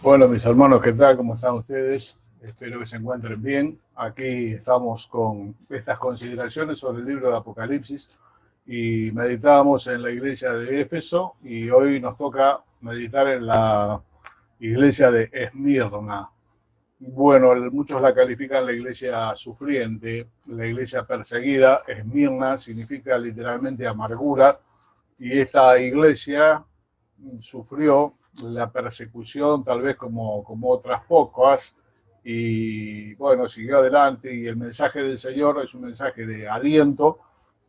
Bueno, mis hermanos, ¿qué tal? ¿Cómo están ustedes? Espero que se encuentren bien. Aquí estamos con estas consideraciones sobre el libro de Apocalipsis y meditábamos en la iglesia de Éfeso y hoy nos toca meditar en la iglesia de Esmirna. Bueno, muchos la califican la iglesia sufriente, la iglesia perseguida. Esmirna significa literalmente amargura y esta iglesia sufrió la persecución tal vez como otras pocas y bueno, siguió adelante y el mensaje del Señor es un mensaje de aliento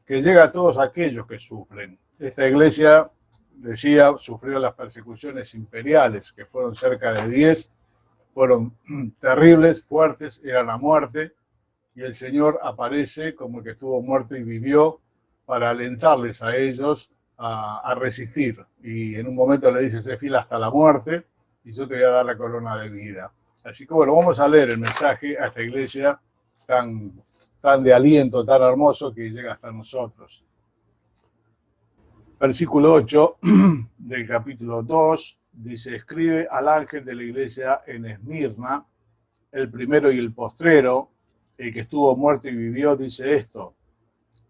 que llega a todos aquellos que sufren. Esta iglesia, decía, sufrió las persecuciones imperiales, que fueron cerca de 10, fueron terribles, fuertes, eran a muerte, y el Señor aparece como el que estuvo muerto y vivió para alentarles a ellos a resistir. Y en un momento le dice, sé fiel hasta la muerte y yo te voy a dar la corona de vida. Así que bueno, vamos a leer el mensaje a esta iglesia tan de aliento, tan hermoso que llega hasta nosotros. Versículo 8 del capítulo 2 dice, escribe al ángel de la iglesia en Esmirna, el primero y el postrero, el que estuvo muerto y vivió, dice esto: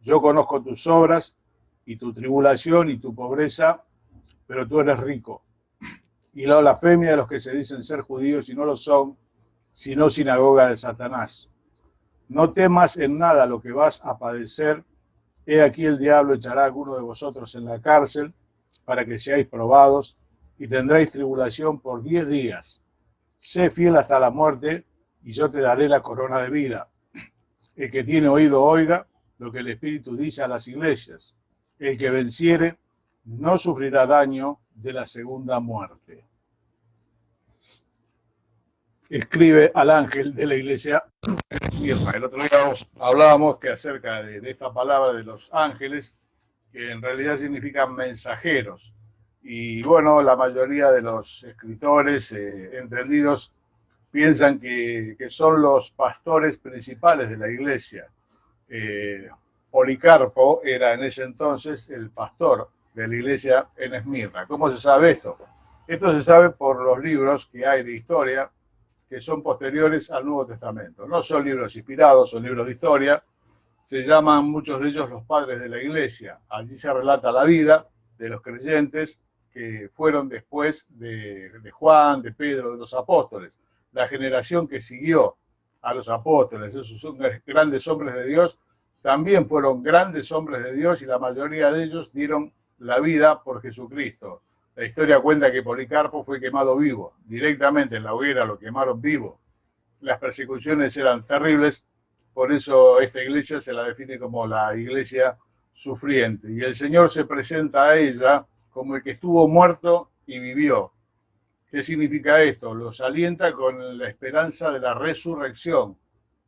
yo conozco tus obras y tu tribulación y tu pobreza, pero tú eres rico. Y la blasfemia de los que se dicen ser judíos y no lo son, sino sinagoga de Satanás. No temas en nada lo que vas a padecer. He aquí el diablo echará a alguno de vosotros en la cárcel para que seáis probados y tendréis tribulación por 10 días. Sé fiel hasta la muerte y yo te daré la corona de vida. El que tiene oído oiga lo que el Espíritu dice a las iglesias. El que venciere no sufrirá daño de la segunda muerte. Escribe al ángel de la iglesia en Esmirna. El otro día hablábamos que acerca de esta palabra de los ángeles, que en realidad significan mensajeros. Y bueno, la mayoría de los escritores entendidos piensan que son los pastores principales de la iglesia. Policarpo era en ese entonces el pastor de la iglesia en Esmirna. ¿Cómo se sabe esto? Esto se sabe por los libros que hay de historia que son posteriores al Nuevo Testamento. No son libros inspirados, son libros de historia. Se llaman muchos de ellos los padres de la iglesia. Allí se relata la vida de los creyentes que fueron después de Juan, de Pedro, de los apóstoles. La generación que siguió a los apóstoles, esos son grandes hombres de Dios, también fueron grandes hombres de Dios y la mayoría de ellos dieron la vida por Jesucristo. La historia cuenta que Policarpo fue quemado vivo, directamente en la hoguera lo quemaron vivo. Las persecuciones eran terribles, por eso esta iglesia se la define como la iglesia sufriente. Y el Señor se presenta a ella como el que estuvo muerto y vivió. ¿Qué significa esto? Los alienta con la esperanza de la resurrección,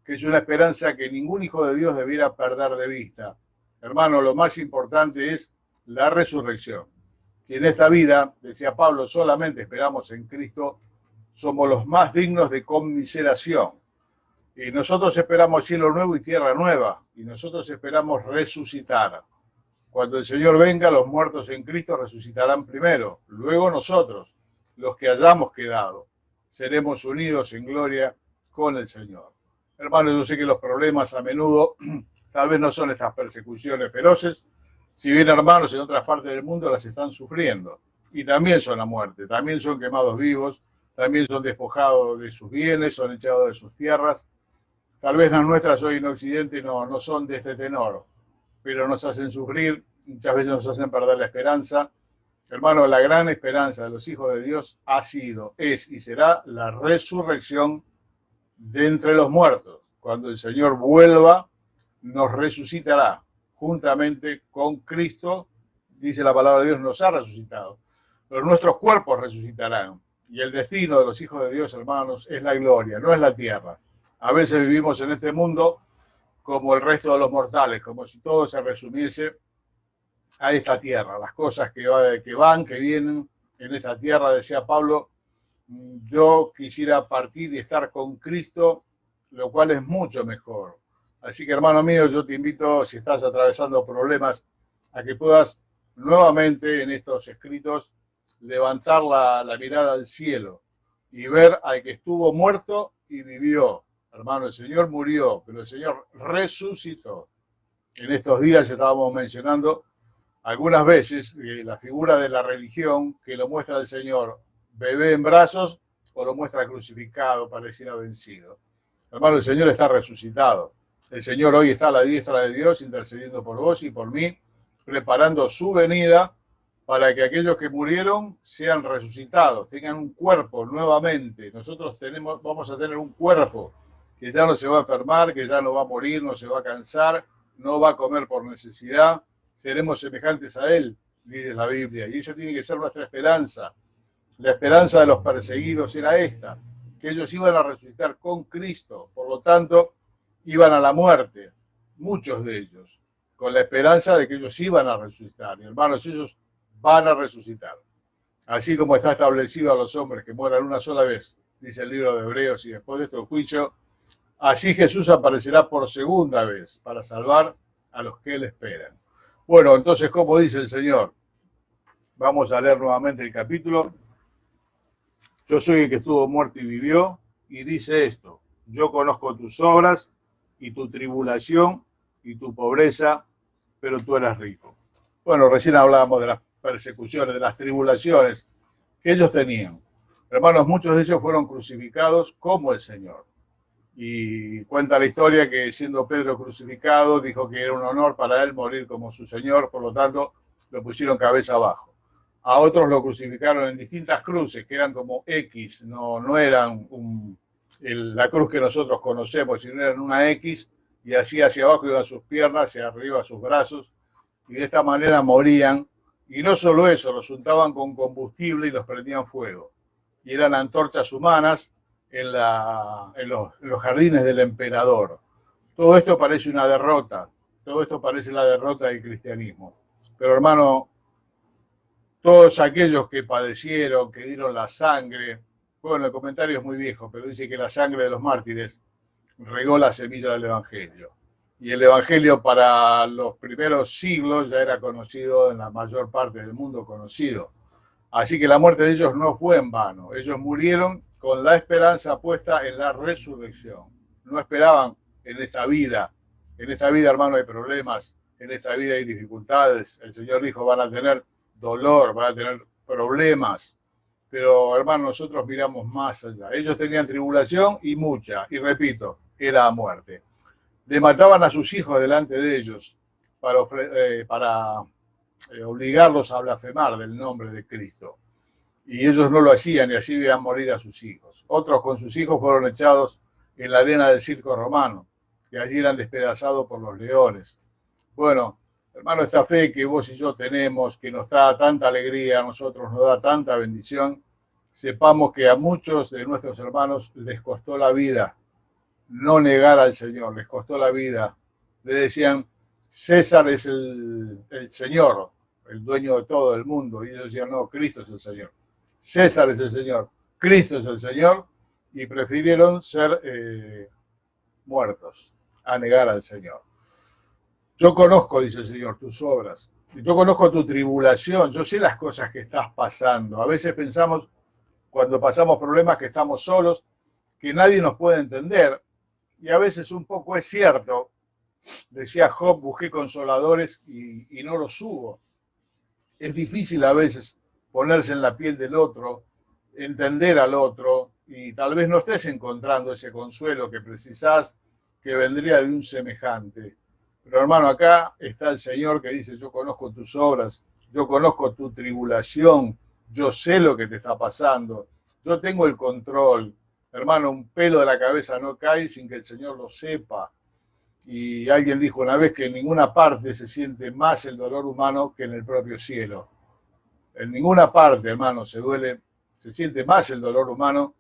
que es una esperanza que ningún hijo de Dios debiera perder de vista. Hermano, lo más importante es la resurrección. Si en esta vida, decía Pablo, solamente esperamos en Cristo, somos los más dignos de conmiseración. Y nosotros esperamos cielo nuevo y tierra nueva, y nosotros esperamos resucitar. Cuando el Señor venga, los muertos en Cristo resucitarán primero, luego nosotros, los que hayamos quedado, seremos unidos en gloria con el Señor. Hermanos, yo sé que los problemas a menudo tal vez no son estas persecuciones feroces, si bien hermanos en otras partes del mundo las están sufriendo, y también son a muerte, también son quemados vivos, también son despojados de sus bienes, son echados de sus tierras. Tal vez las nuestras hoy en Occidente no son de este tenor, pero nos hacen sufrir, muchas veces nos hacen perder la esperanza. Hermano, la gran esperanza de los hijos de Dios ha sido, es y será la resurrección de entre los muertos. Cuando el Señor vuelva, nos resucitará juntamente con Cristo. Dice la palabra de Dios, nos ha resucitado. Pero nuestros cuerpos resucitarán. Y el destino de los hijos de Dios, hermanos, es la gloria, no es la tierra. A veces vivimos en este mundo como el resto de los mortales, como si todo se resumiese a esta tierra, las cosas que van, que vienen en esta tierra. Decía Pablo, yo quisiera partir y estar con Cristo, lo cual es mucho mejor. Así que, hermano mío, yo te invito, si estás atravesando problemas, a que puedas nuevamente en estos escritos levantar la mirada al cielo y ver al que estuvo muerto y vivió. Hermano, el Señor murió, pero el Señor resucitó. En estos días estábamos mencionando algunas veces la figura de la religión que lo muestra el Señor bebé en brazos o lo muestra crucificado, pareciera vencido. Hermano, el Señor está resucitado. El Señor hoy está a la diestra de Dios intercediendo por vos y por mí, preparando su venida para que aquellos que murieron sean resucitados, tengan un cuerpo nuevamente. Nosotros vamos a tener un cuerpo que ya no se va a enfermar, que ya no va a morir, no se va a cansar, no va a comer por necesidad. Seremos semejantes a Él, dice la Biblia. Y esa tiene que ser nuestra esperanza. La esperanza de los perseguidos era esta, que ellos iban a resucitar con Cristo. Por lo tanto, iban a la muerte, muchos de ellos, con la esperanza de que ellos iban a resucitar. Y hermanos, ellos van a resucitar. Así como está establecido a los hombres que mueran una sola vez, dice el libro de Hebreos, y después de este juicio, así Jesús aparecerá por segunda vez para salvar a los que Él esperan. Bueno, entonces, como dice el Señor, vamos a leer nuevamente el capítulo. Yo soy el que estuvo muerto y vivió, y dice esto: yo conozco tus obras y tu tribulación y tu pobreza, pero tú eras rico. Bueno, recién hablábamos de las persecuciones, de las tribulaciones que ellos tenían. Hermanos, muchos de ellos fueron crucificados como el Señor. Y cuenta la historia que siendo Pedro crucificado, dijo que era un honor para él morir como su Señor, por lo tanto lo pusieron cabeza abajo. A otros lo crucificaron en distintas cruces, que eran como X, no eran la cruz que nosotros conocemos, sino eran una X, y así hacia abajo iban sus piernas, hacia arriba sus brazos, y de esta manera morían. Y no solo eso, los untaban con combustible y los prendían fuego. Y eran antorchas humanas en los jardines del emperador. Todo esto parece una derrota, todo esto parece la derrota del cristianismo. Pero hermano, todos aquellos que padecieron, que dieron la sangre, bueno, el comentario es muy viejo, pero dice que la sangre de los mártires regó la semilla del Evangelio. Y el Evangelio para los primeros siglos ya era conocido en la mayor parte del mundo conocido. Así que la muerte de ellos no fue en vano. Ellos murieron con la esperanza puesta en la resurrección. No esperaban en esta vida. En esta vida, hermano, hay problemas. En esta vida hay dificultades. El Señor dijo, van a tener dolor, van a tener problemas. Pero, hermano, nosotros miramos más allá. Ellos tenían tribulación y mucha. Y repito, era muerte. Le mataban a sus hijos delante de ellos para obligarlos a blasfemar del nombre de Cristo. Y ellos no lo hacían y así veían morir a sus hijos. Otros con sus hijos fueron echados en la arena del circo romano, que allí eran despedazados por los leones. Bueno, hermano, esta fe que vos y yo tenemos, que nos da tanta alegría, a nosotros nos da tanta bendición, sepamos que a muchos de nuestros hermanos les costó la vida no negar al Señor, les costó la vida. Le decían, César es el Señor, el dueño de todo el mundo. Y ellos decían, no, Cristo es el Señor. César es el Señor, Cristo es el Señor. Y prefirieron ser muertos a negar al Señor. Yo conozco, dice el Señor, tus obras. Yo conozco tu tribulación. Yo sé las cosas que estás pasando. A veces pensamos, cuando pasamos problemas, que estamos solos, que nadie nos puede entender. Y a veces un poco es cierto. Decía Job, busqué consoladores y no los hubo. Es difícil a veces ponerse en la piel del otro, entender al otro, y tal vez no estés encontrando ese consuelo que precisás, que vendría de un semejante. Pero hermano, acá está el Señor que dice, yo conozco tus obras, yo conozco tu tribulación, yo sé lo que te está pasando, yo tengo el control. Hermano, un pelo de la cabeza no cae sin que el Señor lo sepa. Y alguien dijo una vez que en ninguna parte se siente más el dolor humano que en el propio cielo. En ninguna parte, hermano, se siente más el dolor humano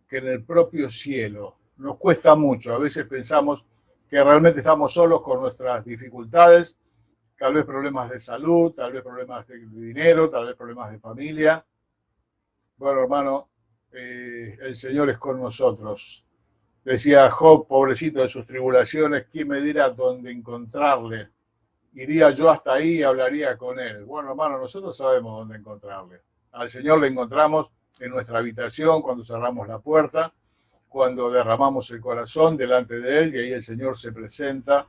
que en el propio cielo. Nos cuesta mucho. A veces pensamos que realmente estamos solos con nuestras dificultades, tal vez problemas de salud, tal vez problemas de dinero, tal vez problemas de familia. Bueno, hermano, el Señor es con nosotros. Decía Job, pobrecito de sus tribulaciones, ¿quién me dirá dónde encontrarle? Iría yo hasta ahí y hablaría con él. Bueno, hermano, nosotros sabemos dónde encontrarle. Al Señor le encontramos en nuestra habitación, cuando cerramos la puerta, cuando derramamos el corazón delante de Él, y ahí el Señor se presenta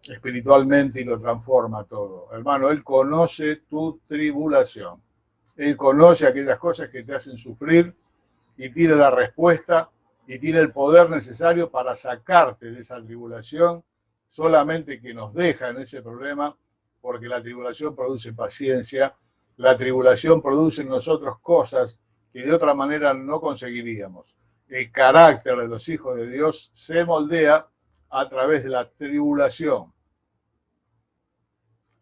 espiritualmente y lo transforma todo. Hermano, Él conoce tu tribulación. Él conoce aquellas cosas que te hacen sufrir y tiene la respuesta y tiene el poder necesario para sacarte de esa tribulación, solamente que nos deja en ese problema, porque la tribulación produce paciencia, la tribulación produce en nosotros cosas que de otra manera no conseguiríamos. El carácter de los hijos de Dios se moldea a través de la tribulación.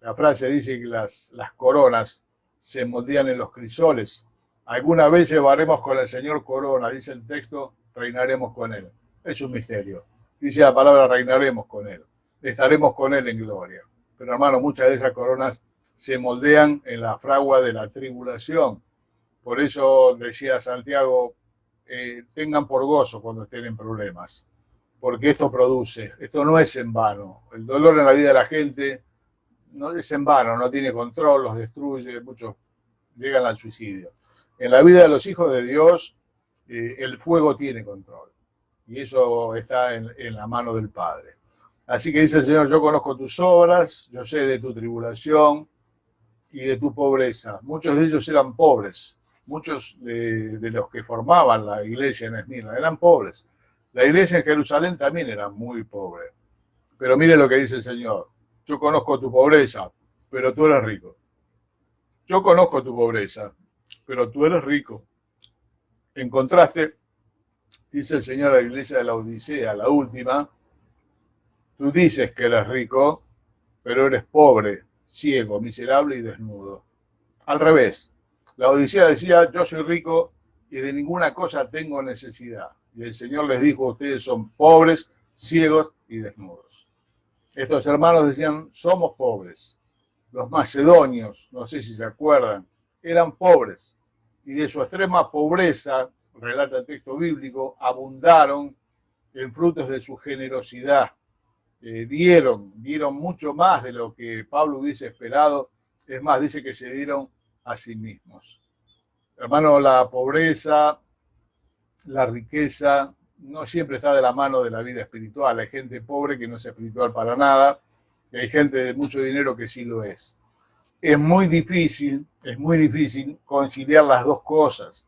La frase dice que las coronas se moldean en los crisoles. Alguna vez llevaremos con el Señor corona, dice el texto, reinaremos con Él. Es un misterio. Dice la palabra, reinaremos con Él. Estaremos con Él en gloria. Pero hermano, muchas de esas coronas se moldean en la fragua de la tribulación. Por eso decía Santiago, tengan por gozo cuando estén en problemas. Porque esto produce, esto no es en vano. El dolor en la vida de la gente no es en vano, no tiene control, los destruye, muchos llegan al suicidio. En la vida de los hijos de Dios, el fuego tiene control. Y eso está en la mano del Padre. Así que dice el Señor, yo conozco tus obras, yo sé de tu tribulación y de tu pobreza. Muchos de ellos eran pobres. Muchos de los que formaban la iglesia en Esmirna eran pobres. La iglesia en Jerusalén también era muy pobre. Pero mire lo que dice el Señor. Yo conozco tu pobreza, pero tú eres rico. Yo conozco tu pobreza, pero tú eres rico. En contraste, dice el Señor a la iglesia de la Odisea, la última, tú dices que eres rico, pero eres pobre, ciego, miserable y desnudo. Al revés, la Odisea decía, yo soy rico y de ninguna cosa tengo necesidad. Y el Señor les dijo, ustedes son pobres, ciegos y desnudos. Estos hermanos decían, somos pobres. Los macedonios, no sé si se acuerdan, eran pobres. Y de su extrema pobreza, relata el texto bíblico, abundaron en frutos de su generosidad. Dieron mucho más de lo que Pablo hubiese esperado. Es más, dice que se dieron a sí mismos. Hermano, la pobreza, la riqueza, no siempre está de la mano de la vida espiritual. Hay gente pobre que no es espiritual para nada, y hay gente de mucho dinero que sí lo es. Es muy difícil conciliar las dos cosas.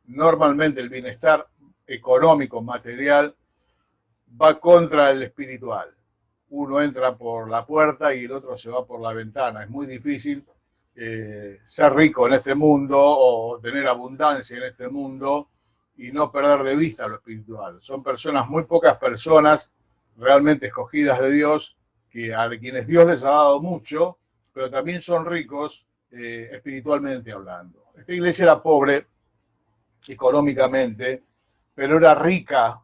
Normalmente el bienestar económico, material, va contra el espiritual. Uno entra por la puerta y el otro se va por la ventana. Es muy difícil ser rico en este mundo o tener abundancia en este mundo y no perder de vista lo espiritual. Son personas, muy pocas personas realmente escogidas de Dios, a quienes Dios les ha dado mucho, pero también son ricos espiritualmente hablando. Esta iglesia era pobre económicamente, pero era rica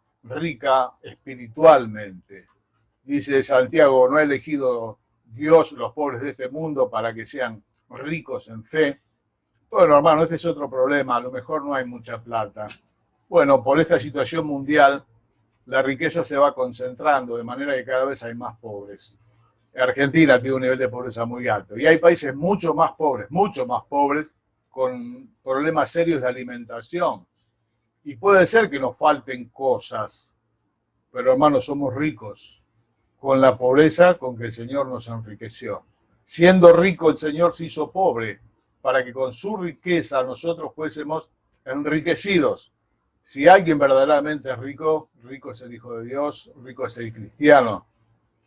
espiritualmente. Dice Santiago, no ha elegido Dios los pobres de este mundo para que sean ricos en fe. Bueno, hermano, este es otro problema, a lo mejor no hay mucha plata. Bueno, por esta situación mundial, la riqueza se va concentrando, de manera que cada vez hay más pobres. Argentina tiene un nivel de pobreza muy alto y hay países mucho más pobres, con problemas serios de alimentación. Y puede ser que nos falten cosas, pero hermanos, somos ricos con la pobreza con que el Señor nos enriqueció. Siendo rico, el Señor se hizo pobre para que con su riqueza nosotros fuésemos enriquecidos. Si alguien verdaderamente es rico, rico es el Hijo de Dios, rico es el cristiano.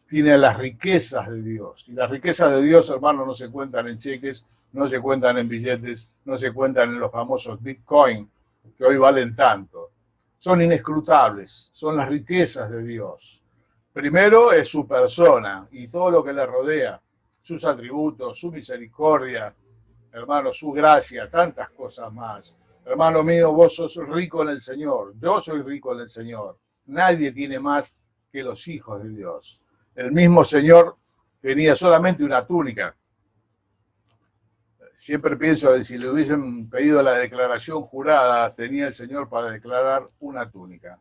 Tiene las riquezas de Dios. Y las riquezas de Dios, hermano, no se cuentan en cheques, no se cuentan en billetes, no se cuentan en los famosos Bitcoin, que hoy valen tanto. Son inescrutables, son las riquezas de Dios. Primero es su persona y todo lo que le rodea, sus atributos, su misericordia, hermano, su gracia, tantas cosas más. Hermano mío, vos sos rico en el Señor, yo soy rico en el Señor. Nadie tiene más que los hijos de Dios. El mismo Señor tenía solamente una túnica. Siempre pienso que si le hubiesen pedido la declaración jurada, tenía el Señor para declarar una túnica.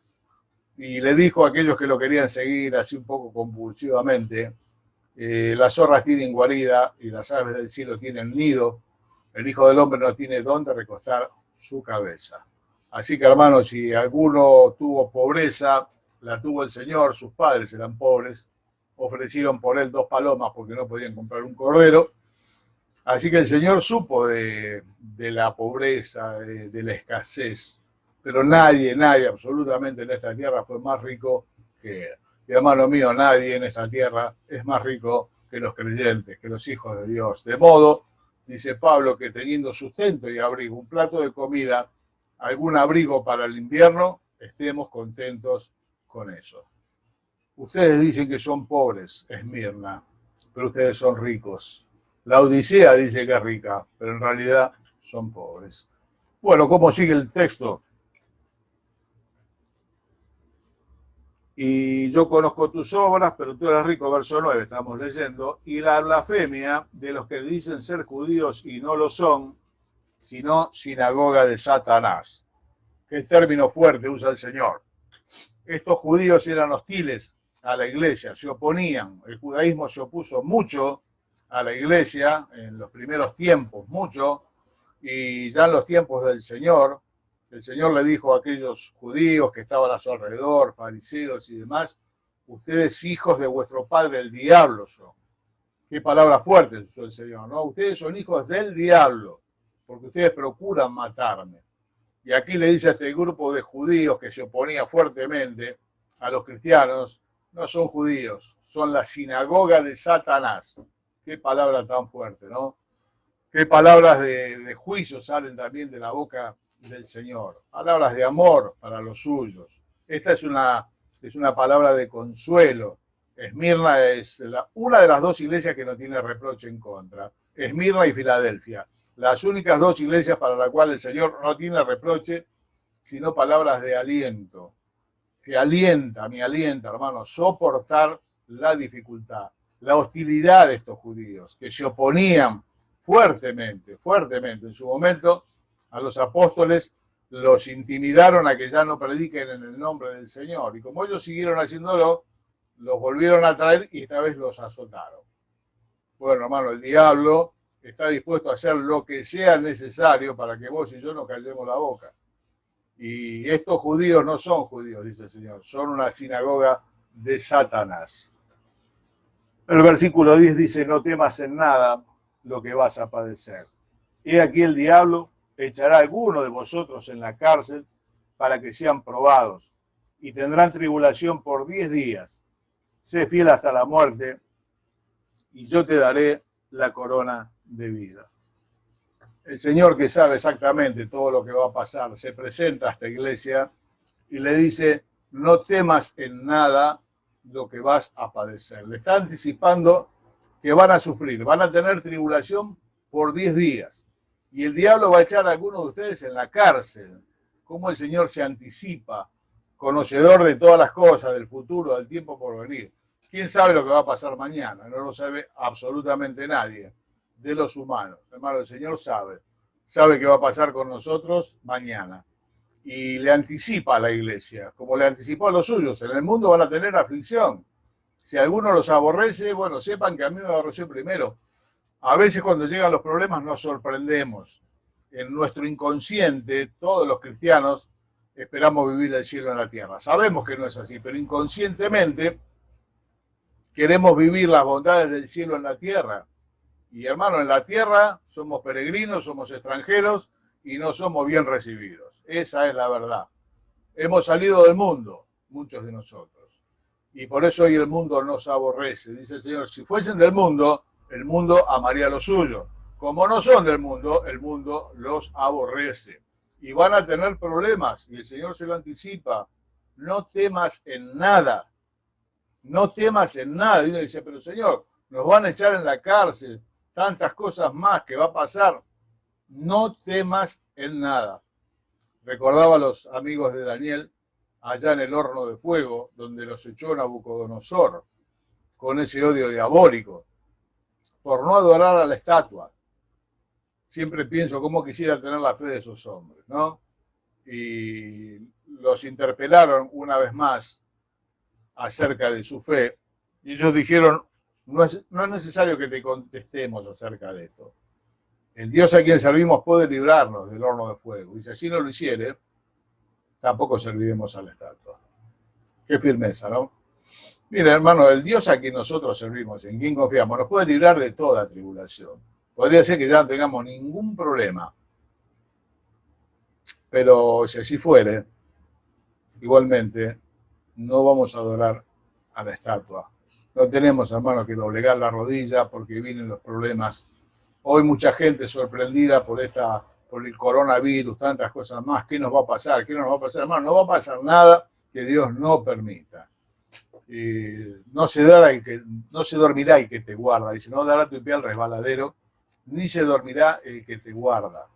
Y le dijo a aquellos que lo querían seguir así un poco compulsivamente, las zorras tienen guarida y las aves del cielo tienen nido, el Hijo del Hombre no tiene dónde recostar su cabeza. Así que, hermanos, si alguno tuvo pobreza, la tuvo el Señor, sus padres eran pobres, ofrecieron por él 2 palomas porque no podían comprar un cordero. Así que el Señor supo de la pobreza, de la escasez, pero nadie, absolutamente en esta tierra fue más rico que él. Y hermano mío, nadie en esta tierra es más rico que los creyentes, que los hijos de Dios. De modo, dice Pablo, que teniendo sustento y abrigo, un plato de comida, algún abrigo para el invierno, estemos contentos con eso. Ustedes dicen que son pobres, Esmirna, pero ustedes son ricos. La Odisea dice que es rica, pero en realidad son pobres. Bueno, ¿cómo sigue el texto? Y yo conozco tus obras, pero tú eres rico, verso 9, estamos leyendo, y la blasfemia de los que dicen ser judíos y no lo son, sino sinagoga de Satanás. ¿Qué término fuerte usa el Señor? Estos judíos eran hostiles a la iglesia, se oponían. El judaísmo se opuso mucho a la iglesia en los primeros tiempos, mucho, y ya en los tiempos del Señor, el Señor le dijo a aquellos judíos que estaban a su alrededor, fariseos y demás, ustedes hijos de vuestro padre el diablo son. Qué palabra fuerte usó el Señor, ¿no? Ustedes son hijos del diablo, porque ustedes procuran matarme. Y aquí le dice a este grupo de judíos que se oponía fuertemente a los cristianos, no son judíos, son la sinagoga de Satanás. Qué palabra tan fuerte, ¿no? Qué palabras de juicio salen también de la boca del Señor. Palabras de amor para los suyos. Esta es una palabra de consuelo. Esmirna es una de las 2 iglesias que no tiene reproche en contra. Esmirna y Filadelfia. Las únicas 2 iglesias para las cuales el Señor no tiene reproche, sino palabras de aliento. Que me alienta, hermano, soportar la dificultad, la hostilidad de estos judíos, que se oponían fuertemente. En su momento, a los apóstoles los intimidaron a que ya no prediquen en el nombre del Señor. Y como ellos siguieron haciéndolo, los volvieron a traer y esta vez los azotaron. Bueno, hermano, el diablo está dispuesto a hacer lo que sea necesario para que vos y yo nos callemos la boca. Y estos judíos no son judíos, dice el Señor, son una sinagoga de Satanás. El versículo 10 dice, no temas en nada lo que vas a padecer. He aquí el diablo echará a alguno de vosotros en la cárcel para que sean probados y tendrán tribulación por 10 días. Sé fiel hasta la muerte y yo te daré la corona de vida. El Señor, que sabe exactamente todo lo que va a pasar, se presenta a esta iglesia y le dice, no temas en nada lo que vas a padecer. Le está anticipando que van a sufrir, van a tener tribulación por 10 días. Y el diablo va a echar a algunos de ustedes en la cárcel. Cómo el Señor se anticipa, conocedor de todas las cosas, del futuro, del tiempo por venir. ¿Quién sabe lo que va a pasar mañana? No lo sabe absolutamente nadie de los humanos. Hermano, el Señor sabe qué va a pasar con nosotros mañana. Y le anticipa a la iglesia, como le anticipó a los suyos. En el mundo van a tener aflicción. Si alguno los aborrece, bueno, sepan que a mí me aborreció primero. A veces cuando llegan los problemas nos sorprendemos. En nuestro inconsciente, todos los cristianos esperamos vivir el cielo en la tierra. Sabemos que no es así, pero inconscientemente queremos vivir las bondades del cielo en la tierra. Y hermano, en la tierra somos peregrinos, somos extranjeros y no somos bien recibidos. Esa es la verdad. Hemos salido del mundo, muchos de nosotros. Y por eso hoy el mundo nos aborrece. Dice el Señor, si fuesen del mundo, el mundo amaría lo suyo. Como no son del mundo, el mundo los aborrece. Y van a tener problemas. Y el Señor se lo anticipa. No temas en nada. No temas en nada. Y uno dice, pero Señor, nos van a echar en la cárcel. Tantas cosas más que va a pasar. No temas en nada. Recordaba a los amigos de Daniel allá en el horno de fuego, donde los echó Nabucodonosor, con ese odio diabólico, por no adorar a la estatua. Siempre pienso cómo quisiera tener la fe de esos hombres, ¿no? Y los interpelaron una vez más acerca de su fe, y ellos dijeron, no es necesario que te contestemos acerca de esto. El Dios a quien servimos puede librarnos del horno de fuego. Y si así no lo hiciere, tampoco serviremos a la estatua. Qué firmeza, ¿no? Mira, hermano, el Dios a quien nosotros servimos, en quien confiamos, nos puede librar de toda tribulación. Podría ser que ya no tengamos ningún problema, pero si así fuere, igualmente no vamos a adorar a la estatua. No tenemos, hermano, que doblegar la rodilla porque vienen los problemas. Hoy mucha gente sorprendida por el coronavirus, tantas cosas más. ¿Qué nos va a pasar? ¿Qué no nos va a pasar? Hermano, no va a pasar nada que Dios no permita. No se dormirá el que te guarda. Dice, no dará tu pie al resbaladero, ni se dormirá el que te guarda.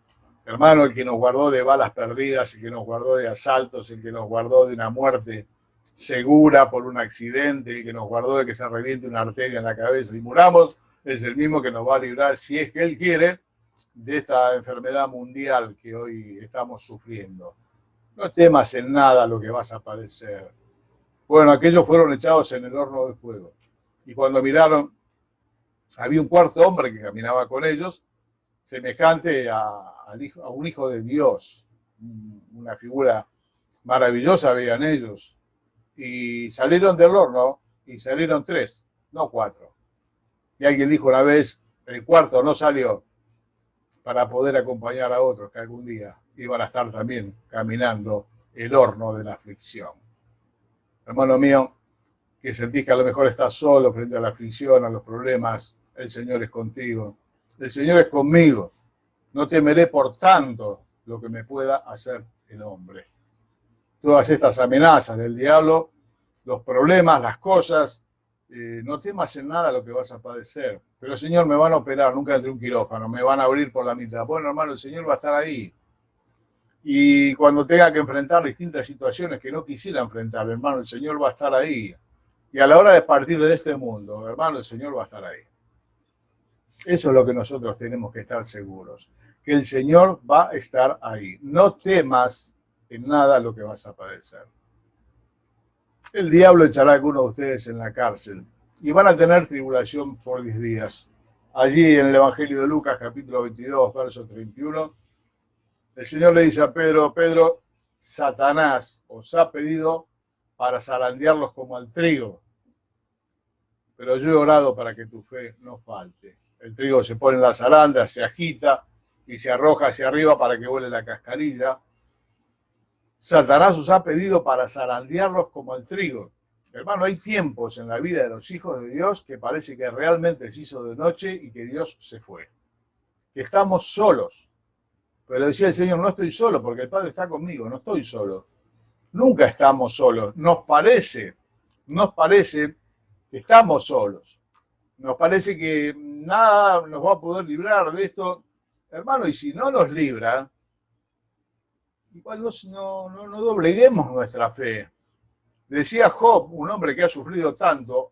Hermano, el que nos guardó de balas perdidas, el que nos guardó de asaltos, el que nos guardó de una muerte segura por un accidente, el que nos guardó de que se reviente una arteria en la cabeza y muramos, es el mismo que nos va a librar, si es que Él quiere, de esta enfermedad mundial que hoy estamos sufriendo. No temas en nada lo que vas a padecer. Bueno, aquellos fueron echados en el horno de fuego. Y cuando miraron, había un cuarto hombre que caminaba con ellos, semejante a un hijo de Dios. Una figura maravillosa veían ellos. Y salieron del horno, y salieron 3, no 4. Y alguien dijo una vez, el cuarto no salió para poder acompañar a otros que algún día iban a estar también caminando el horno de la aflicción. Hermano mío, que sentís que a lo mejor estás solo frente a la aflicción, a los problemas, el Señor es contigo, el Señor es conmigo. No temeré por tanto lo que me pueda hacer el hombre. Todas estas amenazas del diablo, los problemas, las cosas, no temas en nada lo que vas a padecer. Pero Señor, me van a operar, nunca entre un quirófano, me van a abrir por la mitad. Bueno, hermano, el Señor va a estar ahí. Y cuando tenga que enfrentar distintas situaciones que no quisiera enfrentar, hermano, el Señor va a estar ahí. Y a la hora de partir de este mundo, hermano, el Señor va a estar ahí. Eso es lo que nosotros tenemos que estar seguros, que el Señor va a estar ahí. No temas en nada lo que vas a padecer. El diablo echará a algunos de ustedes en la cárcel y van a tener tribulación por 10 días. Allí en el Evangelio de Lucas, capítulo 22, verso 31, el Señor le dice a Pedro, Pedro, Satanás os ha pedido para zarandearlos como al trigo, pero yo he orado para que tu fe no falte. El trigo se pone en la zaranda, se agita y se arroja hacia arriba para que vuele la cascarilla. Satanás os ha pedido para zarandearlos como el trigo. Hermano, hay tiempos en la vida de los hijos de Dios que parece que realmente se hizo de noche y que Dios se fue. Que estamos solos. Pero decía el Señor, no estoy solo porque el Padre está conmigo, no estoy solo. Nunca estamos solos. Nos parece que estamos solos. Nos parece que nada nos va a poder librar de esto. Hermano, y si no nos libra, igual no dobleguemos nuestra fe. Decía Job, un hombre que ha sufrido tanto,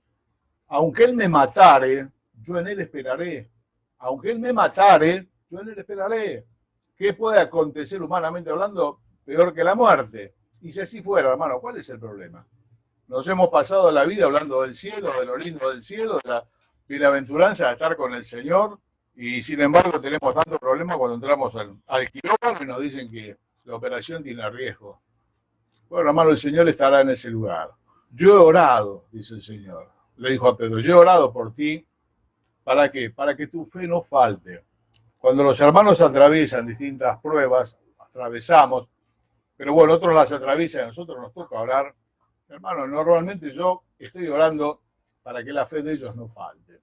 aunque él me matare, yo en él esperaré. Aunque él me matare, yo en él esperaré. ¿Qué puede acontecer humanamente hablando peor que la muerte? Y si así fuera, hermano, ¿cuál es el problema? Nos hemos pasado la vida hablando del cielo, de lo lindo del cielo, de la bienaventuranza de estar con el Señor, y sin embargo tenemos tantos problemas cuando entramos al quirófano y nos dicen que la operación tiene riesgo. Bueno, hermano, el Señor estará en ese lugar. Yo he orado, dice el Señor. Le dijo a Pedro, yo he orado por ti. ¿Para qué? Para que tu fe no falte. Cuando los hermanos atraviesan distintas pruebas, atravesamos, pero bueno, otros las atraviesan, a nosotros nos toca orar. Hermano, normalmente yo estoy orando para que la fe de ellos no falte.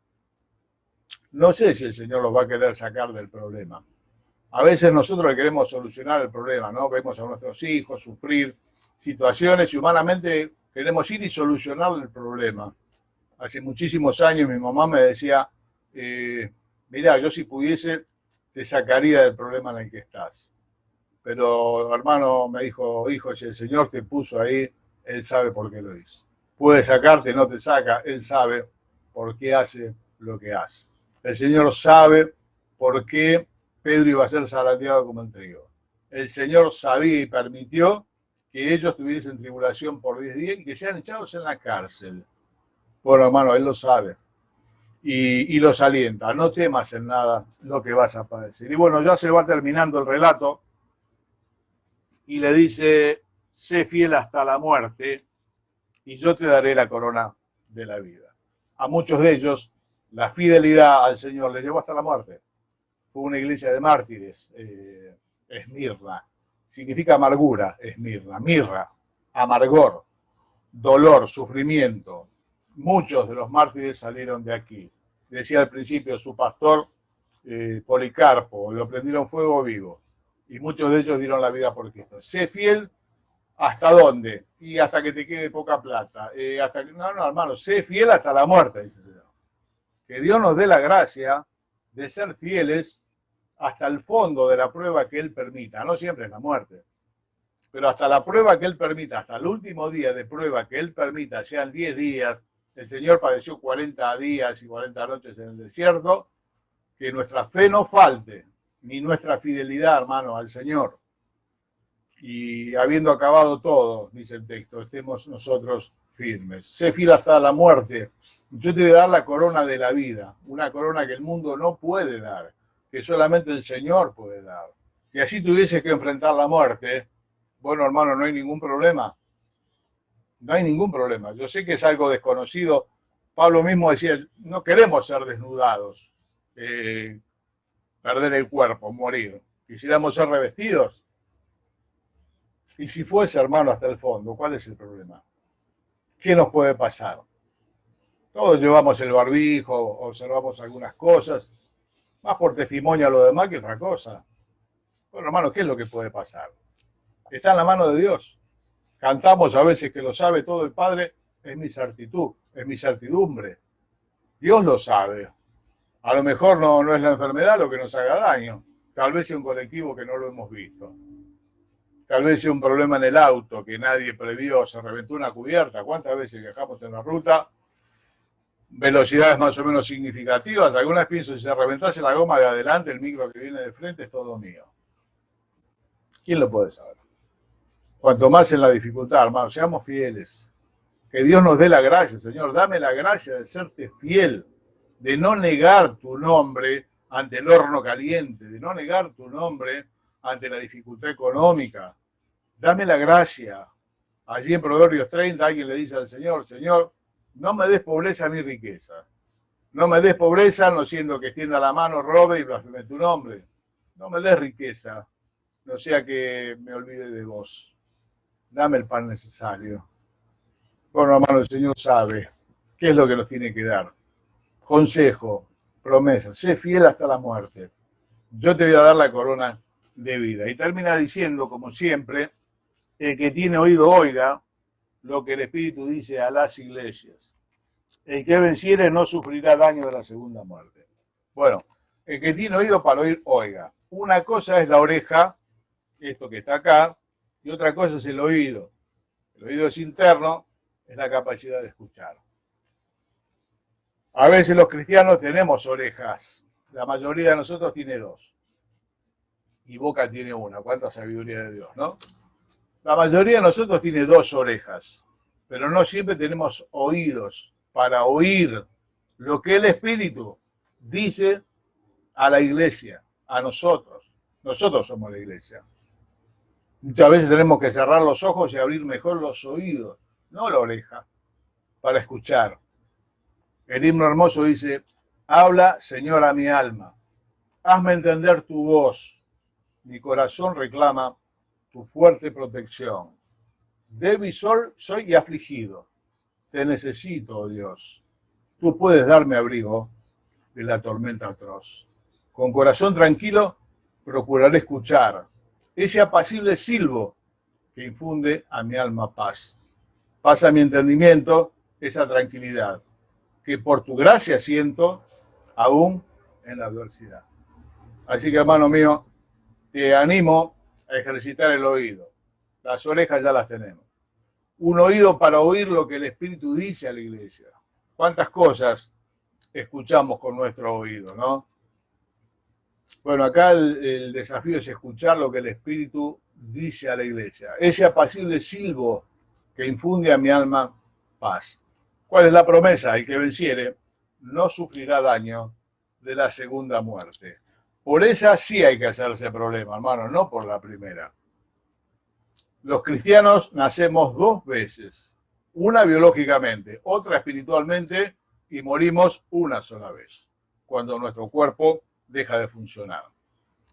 No sé si el Señor los va a querer sacar del problema. A veces nosotros le queremos solucionar el problema, ¿no? Vemos a nuestros hijos sufrir situaciones y humanamente queremos ir y solucionar el problema. Hace muchísimos años mi mamá me decía, mirá, yo si pudiese te sacaría del problema en el que estás. Pero hermano me dijo, hijo, si el Señor te puso ahí, Él sabe por qué lo hizo. Puede sacarte, no te saca, Él sabe por qué hace lo que hace. El Señor sabe por qué Pedro iba a ser zarandeado como el trigo. El Señor sabía y permitió que ellos tuviesen tribulación por 10 días y que sean echados en la cárcel. Bueno, hermano, Él lo sabe. Y los alienta. No temas en nada lo que vas a padecer. Y bueno, ya se va terminando el relato. Y le dice, sé fiel hasta la muerte y yo te daré la corona de la vida. A muchos de ellos la fidelidad al Señor les llevó hasta la muerte. Fue una iglesia de mártires, Esmirna. Significa amargura, Esmirna. Mirra, amargor, dolor, sufrimiento. Muchos de los mártires salieron de aquí. Decía al principio su pastor Policarpo, lo prendieron fuego vivo. Y muchos de ellos dieron la vida por Cristo. Sé fiel. ¿Hasta dónde? Y hasta que te quede poca plata. Hasta que, no, hermano, sé fiel hasta la muerte, dice el Señor. Que Dios nos dé la gracia de ser fieles hasta el fondo de la prueba que Él permita. No siempre es la muerte, pero hasta la prueba que Él permita, hasta el último día de prueba que Él permita, sean 10 días. El Señor padeció 40 días y 40 noches en el desierto. Que nuestra fe no falte, ni nuestra fidelidad, hermano, al Señor. Y habiendo acabado todo, dice el texto, estemos nosotros firmes. Sé fiel hasta la muerte. Yo te voy a dar la corona de la vida, una corona que el mundo no puede dar, que solamente el Señor puede dar. Y así tuviese que enfrentar la muerte, bueno, hermano, no hay ningún problema. No hay ningún problema. Yo sé que es algo desconocido. Pablo mismo decía, no queremos ser desnudados, perder el cuerpo, morir. Quisiéramos ser revestidos. Y si fuese, hermano, hasta el fondo, ¿cuál es el problema? ¿Qué nos puede pasar? Todos llevamos el barbijo, observamos algunas cosas, más por testimonio a lo demás que otra cosa. Bueno, hermano, ¿qué es lo que puede pasar? Está en la mano de Dios. Cantamos a veces que lo sabe todo el Padre, es mi certitud, es mi certidumbre. Dios lo sabe. A lo mejor no es la enfermedad lo que nos haga daño. Tal vez sea un colectivo que no lo hemos visto. Tal vez sea un problema en el auto que nadie previó, se reventó una cubierta. ¿Cuántas veces viajamos en la ruta? Velocidades más o menos significativas. Algunas pienso, si se reventase la goma de adelante, el micro que viene de frente es todo mío. ¿Quién lo puede saber? Cuanto más en la dificultad, hermanos, seamos fieles. Que Dios nos dé la gracia, Señor. Dame la gracia de serte fiel, de no negar tu nombre ante el horno caliente, de no negar tu nombre ante la dificultad económica. Dame la gracia. Allí en Proverbios 30 alguien le dice al Señor, Señor, no me des pobreza ni riqueza. No me des pobreza, no siendo que extienda la mano, robe y blasfeme tu nombre. No me des riqueza, no sea que me olvide de vos. Dame el pan necesario. Bueno, hermano, el Señor sabe qué es lo que nos tiene que dar. Consejo, promesa, sé fiel hasta la muerte. Yo te voy a dar la corona de vida. Y termina diciendo, como siempre, el que tiene oído oiga lo que el Espíritu dice a las iglesias. El que venciere no sufrirá daño de la segunda muerte. Bueno, el que tiene oído para oír, oiga. Una cosa es la oreja, esto que está acá, y otra cosa es el oído. El oído es interno, es la capacidad de escuchar. A veces los cristianos tenemos orejas. La mayoría de nosotros tiene dos. Y boca tiene una. Cuánta sabiduría de Dios, ¿no? La mayoría de nosotros tiene dos orejas. Pero no siempre tenemos oídos para oír lo que el Espíritu dice a la iglesia, a nosotros. Nosotros somos la iglesia. Muchas veces tenemos que cerrar los ojos y abrir mejor los oídos, no la oreja, para escuchar. El himno hermoso dice, habla, Señor, a mi alma. Hazme entender tu voz. Mi corazón reclama tu fuerte protección. Débil soy y afligido. Te necesito, oh Dios. Tú puedes darme abrigo de la tormenta atroz. Con corazón tranquilo procuraré escuchar ese apacible silbo que infunde a mi alma paz. Paz a mi entendimiento esa tranquilidad que por tu gracia siento aún en la adversidad. Así que, hermano mío, te animo a ejercitar el oído. Las orejas ya las tenemos. Un oído para oír lo que el Espíritu dice a la iglesia. ¿Cuántas cosas escuchamos con nuestro oído, no? Bueno, acá el desafío es escuchar lo que el Espíritu dice a la iglesia. Ese apacible silbo que infunde a mi alma paz. ¿Cuál es la promesa? El que venciere no sufrirá daño de la segunda muerte. Por esa sí hay que hacerse problema, hermano, no por la primera. Los cristianos nacemos dos veces, una biológicamente, otra espiritualmente, y morimos una sola vez, cuando nuestro cuerpo deja de funcionar.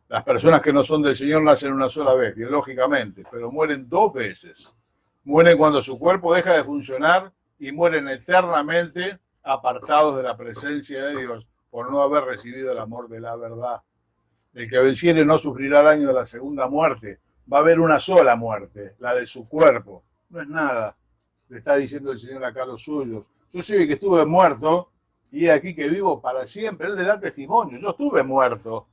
Las personas que no son del Señor nacen una sola vez, biológicamente, pero mueren dos veces. Mueren cuando su cuerpo deja de funcionar y mueren eternamente apartados de la presencia de Dios por no haber recibido el amor de la verdad. El que venciere no sufrirá daño de la segunda muerte. Va a haber una sola muerte, la de su cuerpo. No es nada. Le está diciendo el Señor acá a los suyos. Yo soy el que estuve muerto y aquí que vivo para siempre. Él le da testimonio. Yo estuve muerto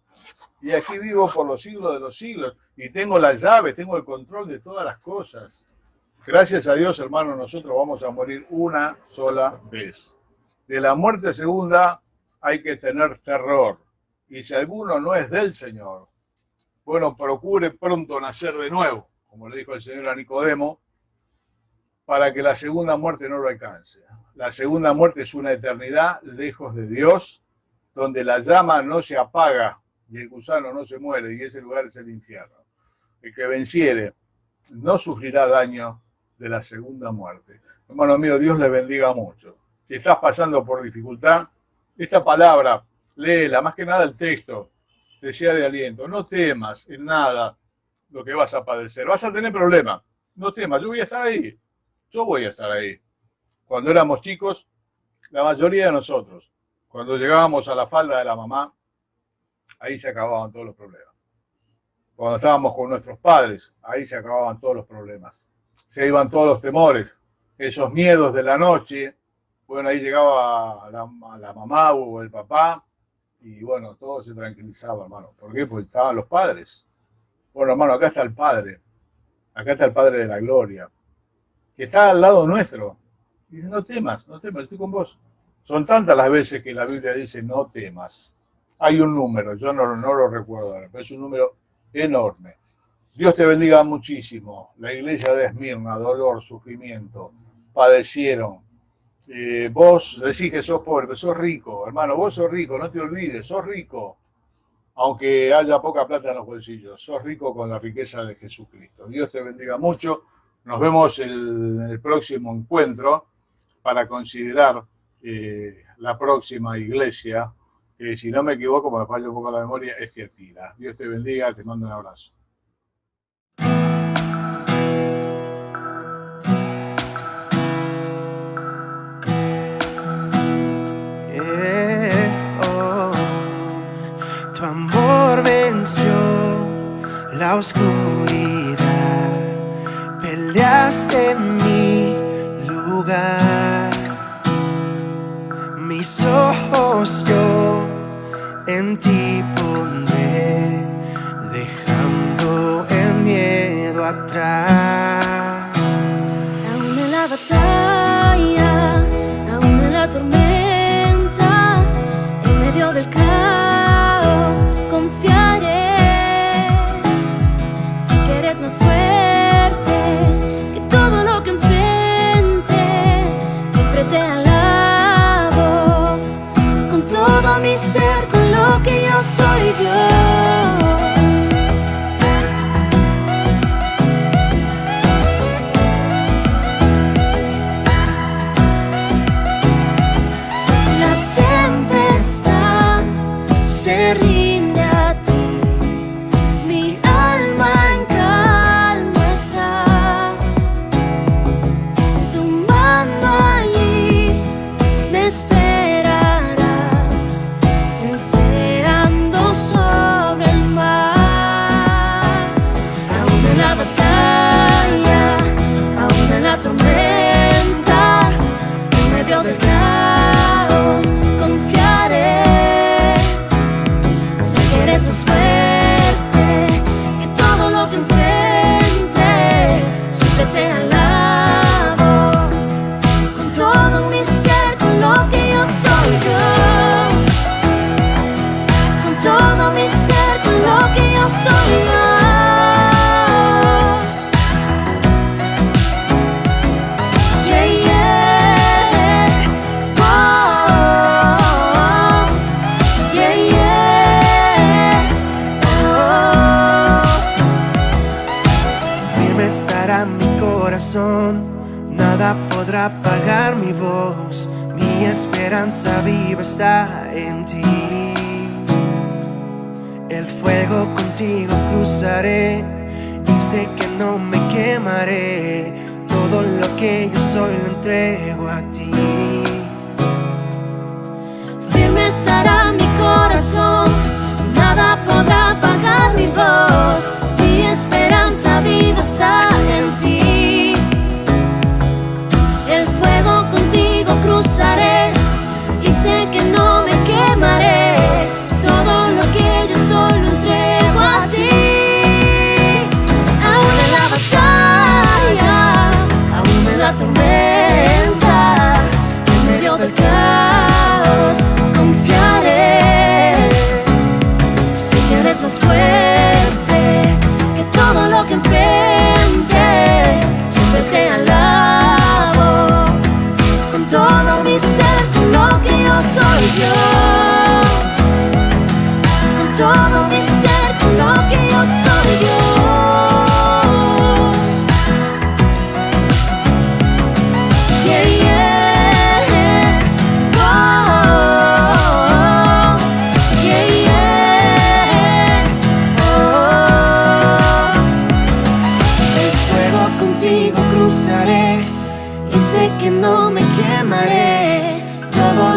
y aquí vivo por los siglos de los siglos. Y tengo la llave, tengo el control de todas las cosas. Gracias a Dios, hermano, nosotros vamos a morir una sola vez. De la muerte segunda hay que tener terror. Y si alguno no es del Señor, bueno, procure pronto nacer de nuevo, como le dijo el Señor a Nicodemo, para que la segunda muerte no lo alcance. La segunda muerte es una eternidad lejos de Dios, donde la llama no se apaga y el gusano no se muere, y ese lugar es el infierno. El que venciere no sufrirá daño de la segunda muerte. Hermano mío, Dios le bendiga mucho. Si estás pasando por dificultad, esta palabra, léela, más que nada el texto, te sea de aliento. No temas en nada lo que vas a padecer. Vas a tener problemas. No temas, yo voy a estar ahí. Yo voy a estar ahí. Cuando éramos chicos, la mayoría de nosotros, cuando llegábamos a la falda de la mamá, ahí se acababan todos los problemas. Cuando estábamos con nuestros padres, ahí se acababan todos los problemas. Se iban todos los temores, esos miedos de la noche. Bueno, ahí llegaba la mamá o el papá y bueno, todo se tranquilizaba, hermano. ¿Por qué? Porque estaban los padres. Bueno, hermano, acá está el Padre. Acá está el Padre de la Gloria, que está al lado nuestro. Y dice, no temas, estoy con vos. Son tantas las veces que la Biblia dice, no temas. Hay un número, yo no lo recuerdo ahora, pero es un número enorme. Dios te bendiga muchísimo. La iglesia de Esmirna, dolor, sufrimiento, padecieron. Vos decís que sos pobre, pero sos rico, hermano, vos sos rico, no te olvides, sos rico. Aunque haya poca plata en los bolsillos, sos rico con la riqueza de Jesucristo. Dios te bendiga mucho. Nos vemos en el próximo encuentro para considerar la próxima iglesia, que si no me equivoco, me falla un poco la memoria, es Tiatira. Dios te bendiga, te mando un abrazo. Tu amor venció la oscuridad, peleaste en mi lugar. Mis ojos yo en ti pondré, dejando el miedo atrás. Aún en la batalla, aún en la tormenta, en medio del caos, confiaré. Si quieres más fuerte que todo lo que enfrente, siempre te alabo con todo mi ser, con lo que yo soy, Dios. Se rinde a ti, mi alma en calma está. Tu mano allí me esperará, en fe ando sola. podrá apagar mi voz, mi esperanza viva está en ti. El fuego contigo cruzaré y sé que no me quemaré. Todo lo que yo soy lo entrego a ti. Firme estará mi corazón, nada podrá apagar mi voz. Mi esperanza viva está en ti. El fuego contigo cruzaré y sé que no me quemaré. Todo lo que yo soy lo entrego a ti. Aún en la batalla, aún en la tormenta, en medio del caos, confiaré. Sé que eres más fuerte que todo lo que enfrentes. Siempre te alabo con todo mi ser, con lo que yo soy Dios. Con todo mi ser, con lo que yo soy Dios. Yeah, yeah. Oh, yeah, yeah. Oh. El fuego contigo cruzaré y sé que no me quemaré. Todo